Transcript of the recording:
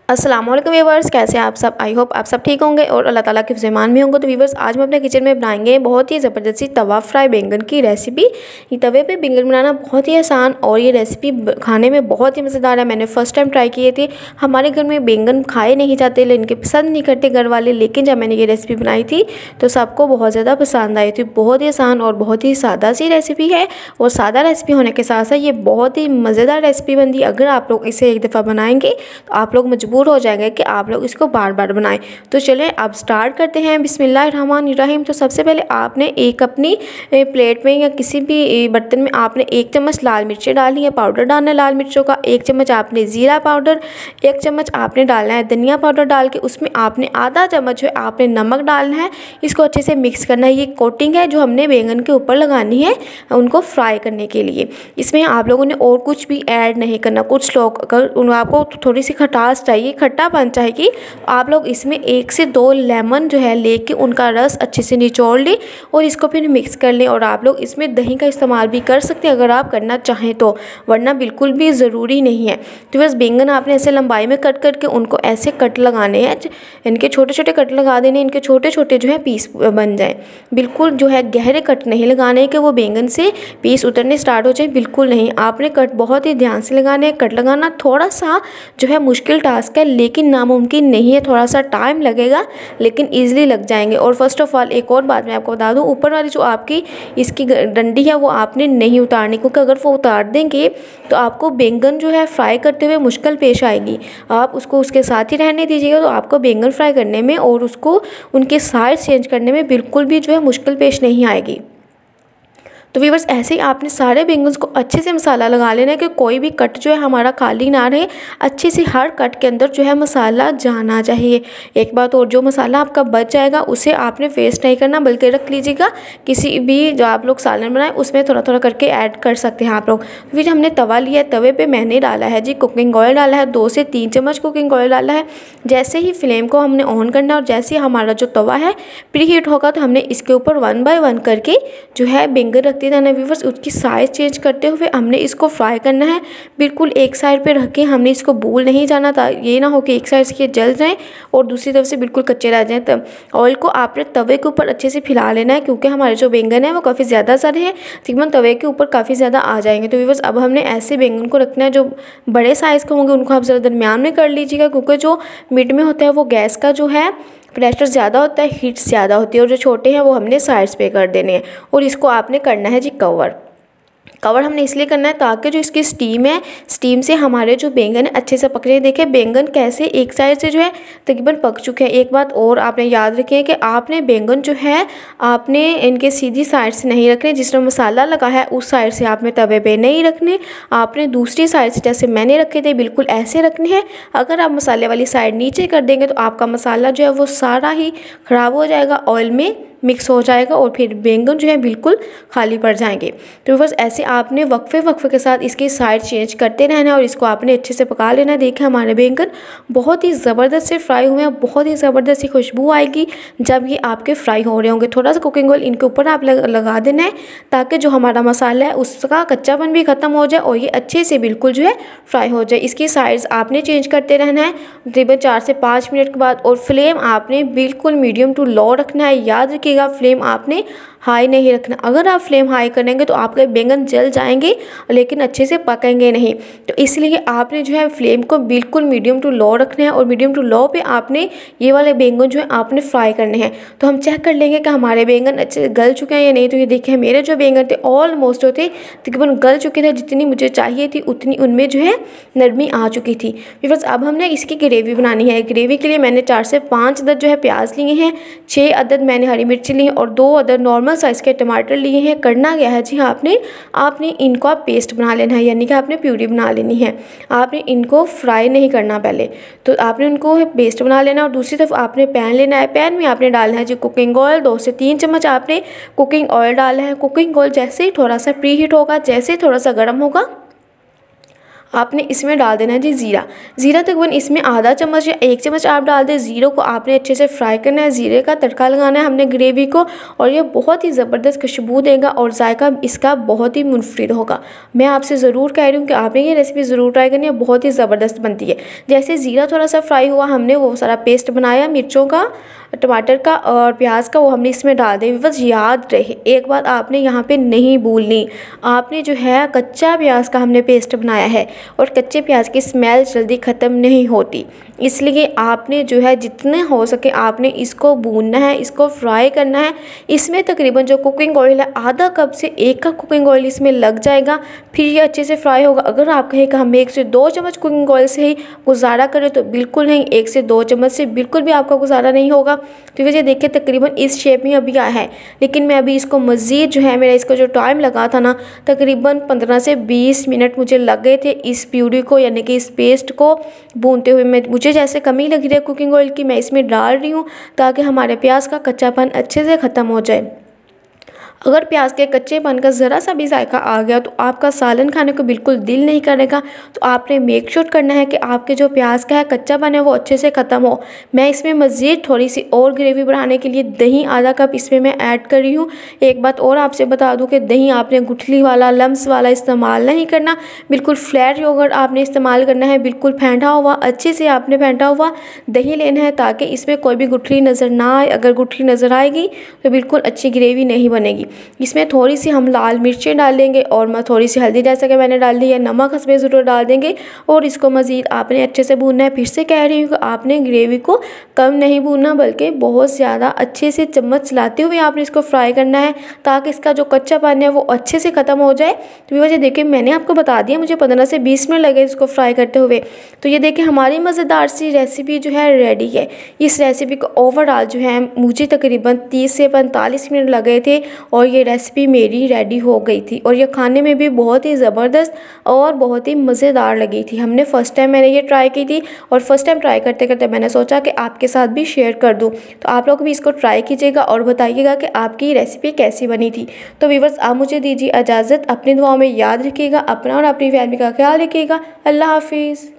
अस्सलाम वालेकुम व्यूवर्स, कैसे हैं आप सब। आई होप आप सब ठीक होंगे और अल्लाह ताला के फरमान में होंगे। तो व्यूवर्स, आज हम अपने किचन में बनाएंगे बहुत ही ज़बरदस्त सी तवा फ्राई बैंगन की रेसिपी। ये तवे पे बैंगन बनाना बहुत ही आसान और ये रेसिपी खाने में बहुत ही मज़ेदार है। मैंने फ़र्स्ट टाइम ट्राई किए थे। हमारे घर में बैंगन खाए नहीं जाते, इनके पसंद नहीं करते घर वाले, लेकिन जब मैंने ये रेसिपी बनाई थी तो सबको बहुत ज़्यादा पसंद आई थी। बहुत ही आसान और बहुत ही सादा सी रेसिपी है और सादा रेसिपी होने के साथ साथ ये बहुत ही मज़ेदार रेसिपी बनती है। अगर आप लोग इसे एक दफ़ा बनाएंगे तो आप लोग मजबूर हो जाएंगे कि आप लोग इसको बार बार बनाएं। तो चलें अब स्टार्ट करते हैं। बिस्मिल्लाहिर्रहमानिर्रहीम। तो सबसे पहले आपने एक अपनी प्लेट में या किसी भी बर्तन में आपने 1 चम्मच लाल मिर्चें डालनी है, पाउडर डालना है लाल मिर्चों का। 1 चम्मच आपने ज़ीरा पाउडर, 1 चम्मच आपने डालना है धनिया पाउडर। डाल के उसमें आपने आधा चम्मच जो है आपने नमक डालना है। इसको अच्छे से मिक्स करना है। ये कोटिंग है जो हमने बैंगन के ऊपर लगानी है उनको फ्राई करने के लिए। इसमें आप लोगों ने और कुछ भी ऐड नहीं करना। कुछ लोग अगर आपको थोड़ी सी खटास चाहिए, खट्टापन चाहिए, आप लोग इसमें 1 से 2 लेमन जो है लेके उनका रस अच्छे से निचोड़ लें और इसको फिर मिक्स कर लें। और आप लोग इसमें दही का इस्तेमाल भी कर सकते हैं अगर आप करना चाहें तो, वरना बिल्कुल भी ज़रूरी नहीं है। तो बस बैंगन आपने ऐसे लंबाई में कट करके उनको ऐसे कट लगाने हैं, इनके छोटे छोटे कट लगा देने, इनके छोटे छोटे जो है पीस बन जाए। बिल्कुल जो है गहरे कट नहीं लगाने कि वो बैंगन से पीस उतरने स्टार्ट हो जाए, बिल्कुल नहीं। आपने कट बहुत ही ध्यान से लगाने हैं। कट लगाना थोड़ा सा जो है मुश्किल टास्क है, लेकिन नामुमकिन नहीं है। थोड़ा सा टाइम लगेगा लेकिन ईजिली लग जाएंगे। और फर्स्ट ऑफ ऑल एक और बात मैं आपको बता दूं, ऊपर वाली जो आपकी इसकी डंडी है वो आपने नहीं उतारनी, क्योंकि अगर वो उतार देंगे तो आपको बैंगन जो है फ्राई करते हुए मुश्किल पेश आएगी। आप उसको उसके साथ ही रहने दीजिएगा तो आपको बैंगन फ्राई करने में और उसको उनके साइड चेंज करने में बिल्कुल भी जो है मुश्किल पेश नहीं आएगी। तो व्यूअर्स, ऐसे ही आपने सारे बैंगन्स को अच्छे से मसाला लगा लेना है कि कोई भी कट जो है हमारा खाली ना रहे। अच्छे से हर कट के अंदर जो है मसाला जाना चाहिए। एक बात और, जो मसाला आपका बच जाएगा उसे आपने वेस्ट नहीं करना बल्कि रख लीजिएगा। किसी भी जो आप लोग सालन बनाए उसमें थोड़ा थोड़ा करके ऐड कर सकते हैं आप लोग। फिर हमने तवा लिया है, तवे पर मैंने डाला है जी कुकिंग ऑयल डाला है, 2 से 3 चम्मच कुकिंग ऑयल डाला है। जैसे ही फ्लेम को हमने ऑन करना है और जैसे ही हमारा जो तवा है प्री हीट होगा तो हमने इसके ऊपर 1 बाय 1 करके जो है बैंगन रखते रहना व्यूअर्स। उसकी साइज़ चेंज करते हुए हमने इसको फ्राई करना है। बिल्कुल एक साइड पे रख के हमने इसको भूल नहीं जाना था। ये ना हो कि एक साइड से ये जल जाए और दूसरी तरफ से बिल्कुल कच्चे रह जाएं। तब ऑयल को आपने तवे के ऊपर अच्छे से फैला लेना है, क्योंकि हमारे जो बैंगन है वो काफ़ी ज़्यादा सारे हैं, तकरीबन तवे के ऊपर काफ़ी ज़्यादा आ जाएंगे। तो व्यूअर्स, अब हमने ऐसे बैंगन को रखना है। जो बड़े साइज़ के होंगे उनको आप ज़रा दरमियान में कर लीजिएगा, क्योंकि जो मिड में होता है वो गैस का जो है प्रेशर ज़्यादा होता है, हीट ज़्यादा होती है। और जो छोटे हैं वो हमने साइड्स पे कर देने हैं। और इसको आपने करना है जी कवर हमने इसलिए करना है ताकि जो इसकी स्टीम है, स्टीम से हमारे जो बैंगन है अच्छे से पक रहे हैं। देखिए बैंगन कैसे एक साइड से जो है तकरीबन पक चुके हैं। एक बात और आपने याद रखिए कि आपने बैंगन जो है आपने इनके सीधी साइड से नहीं रखने, जिसमें मसाला लगा है उस साइड से आपने तवे पे नहीं रखने, आपने दूसरी साइड से जैसे मैंने रखे थे बिल्कुल ऐसे रखने हैं। अगर आप मसाले वाली साइड नीचे कर देंगे तो आपका मसाला जो है वो सारा ही ख़राब हो जाएगा, ऑयल में मिक्स हो जाएगा और फिर बैंगन जो है बिल्कुल खाली पड़ जाएंगे। तो बस ऐसे आपने वक्फे के साथ इसकी साइड चेंज करते रहना है और इसको आपने अच्छे से पका लेना है। देखिए हमारे बैंगन बहुत ही ज़बरदस्त से फ्राई हुए हैं, बहुत ही ज़बरदस्त सी खुशबू आएगी जब ये आपके फ्राई हो रहे होंगे। थोड़ा सा कुकिंग ऑयल इनके ऊपर आप लगा देना है ताकि जो हमारा मसाला है उसका कच्चापन भी ख़त्म हो जाए और ये अच्छे से बिल्कुल जो है फ्राई हो जाए। इसकी साइड्स आपने चेंज करते रहना है तकरीबन 4 से 5 मिनट के बाद। और फ्लेम आपने बिल्कुल मीडियम टू लो रखना है। याद रखिएगा फ्लेम आपने हाई नहीं रखना। अगर आप फ्लेम हाई करेंगे तो आपके बैंगन जल जाएंगे लेकिन अच्छे से पकेंगे नहीं। तो इसलिए आपने जो है फ्लेम को बिल्कुल मीडियम टू लो रखना है और मीडियम टू लो पे आपने ये वाले बैंगन जो है आपने फ्राई करने हैं। तो हम चेक कर लेंगे कि हमारे बैंगन अच्छे से गल चुके हैं या नहीं। तो ये देखिए मेरे जो बैंगन थे ऑलमोस्ट होते तकरीबन गल चुके थे, जितनी मुझे चाहिए थी उतनी उनमें जो है नरमी आ चुकी थी। बस अब हमने इसकी ग्रेवी बनानी है। ग्रेवी के लिए मैंने 4 से 5 अदद जो है प्याज लिए हैं, 6 अदद मैंने हरी मिर्ची ली और 2 अदद नॉर्मल साइज़ के टमाटर लिए हैं। करना क्या है जी, आपने इनको पेस्ट बना लेना है, यानी कि आपने प्यूरी बना लेनी है। आपने इनको फ्राई नहीं करना पहले, तो आपने उनको पेस्ट बना लेना। और दूसरी तरफ आपने पैन लेना है, पैन में आपने डालना है जी कुकिंग ऑयल। 2 से 3 चम्मच आपने कुकिंग ऑयल डाला है। कुकिंग ऑयल जैसे ही थोड़ा सा प्री हीट होगा, जैसे ही थोड़ा सा गर्म होगा आपने इसमें डाल देना है जी ज़ीरा। ज़ीरा तकरीबन इसमें आधा चम्मच या 1 चम्मच आप डाल दें। ज़ीरो को आपने अच्छे से फ्राई करना है, ज़ीरे का तड़का लगाना है हमने ग्रेवी को, और ये बहुत ही ज़बरदस्त खुशबू देगा और जायका इसका बहुत ही मुनफरिद होगा। मैं आपसे ज़रूर कह रही हूँ कि आपने ये रेसिपी ज़रूर ट्राई करनी है, बहुत ही ज़बरदस्त बनती है। जैसे ज़ीरा थोड़ा सा फ्राई हुआ, हमने वो सारा पेस्ट बनाया मिर्चों का, टमाटर का और प्याज का, वो हमने इसमें डाल दें। बस याद रहे एक बात आपने यहाँ पे नहीं भूलनी, आपने जो है कच्चा प्याज का हमने पेस्ट बनाया है और कच्चे प्याज की स्मेल जल्दी ख़त्म नहीं होती, इसलिए आपने जो है जितने हो सके आपने इसको भूनना है, इसको फ्राई करना है। इसमें तकरीबन जो कुकिंग ऑयल है आधा कप से 1 कप कुकिंग ऑयल इसमें लग जाएगा, फिर ये अच्छे से फ्राई होगा। अगर आप कहें कि हम 1 से 2 चम्मच कुकिंग ऑयल से ही गुजारा करें तो बिल्कुल नहीं, 1 से 2 चम्मच से बिल्कुल भी आपका गुजारा नहीं होगा। तो वजह देखिए तकरीबन इस शेप में अभी आया है, लेकिन मैं अभी इसको मज़ीद जो है, मेरा इसको जो टाइम लगा था ना तकरीबन 15 से 20 मिनट मुझे लगे थे इस प्यूरी को यानी कि इस पेस्ट को भूनते हुए। मुझे जैसे कमी लग रही है कुकिंग ऑयल की, मैं इसमें डाल रही हूँ ताकि हमारे प्याज का कच्चापन अच्छे से ख़त्म हो जाए। अगर प्याज के कच्चेपन का ज़रा सा भी जायका आ गया तो आपका सालन खाने को बिल्कुल दिल नहीं करेगा। तो आपने मेक श्योर करना है कि आपके जो प्याज का है कच्चापन है वो अच्छे से ख़त्म हो। मैं इसमें मज़ीद थोड़ी सी और ग्रेवी बढ़ाने के लिए दही आधा कप इसमें मैं ऐड कर रही हूँ। एक बात और आपसे बता दूँ कि दही आपने गुठली वाला लम्स वाला इस्तेमाल नहीं करना, बिल्कुल फ्लैट योगर्ट आपने इस्तेमाल करना है, बिल्कुल फेंटा हुआ, अच्छे से आपने फेंटा हुआ दही लेना है ताकि इसमें कोई भी गुठली नज़र ना आए। अगर गुठली नज़र आएगी तो बिल्कुल अच्छी ग्रेवी नहीं बनेगी। इसमें थोड़ी सी हम लाल मिर्चें डालेंगे और मैं थोड़ी सी हल्दी जैसा कि मैंने डाल दी है, नमक हस्बे ज़रूर डाल देंगे और इसको मज़ीद आपने अच्छे से भूनना है। फिर से कह रही हूँ कि आपने ग्रेवी को कम नहीं भूनना बल्कि बहुत ज़्यादा अच्छे से चम्मच चलाते हुए आपने इसको फ्राई करना है ताकि इसका जो कच्चापन है वो अच्छे से ख़त्म हो जाए। तो वजह देखिए मैंने आपको बता दिया मुझे 15 से 20 मिनट लगे इसको फ्राई करते हुए। तो ये देखिए हमारी मज़ेदार सी रेसिपी जो है रेडी है। इस रेसिपी को ओवरऑल जो है मुझे तकरीबन 30 से 45 मिनट लगे थे और ये रेसिपी मेरी रेडी हो गई थी और ये खाने में भी बहुत ही ज़बरदस्त और बहुत ही मज़ेदार लगी थी। हमने फ़र्स्ट टाइम मैंने ये ट्राई की थी और फर्स्ट टाइम ट्राई करते करते मैंने सोचा कि आपके साथ भी शेयर कर दूँ। तो आप लोग भी इसको ट्राई कीजिएगा और बताइएगा कि आपकी रेसिपी कैसी बनी थी। तो व्यूअर्स आप मुझे दीजिए इजाज़त, अपनी दुआओं में याद रखिएगा, अपना और अपनी फैमिली का ख्याल रखिएगा। अल्लाह हाफिज़।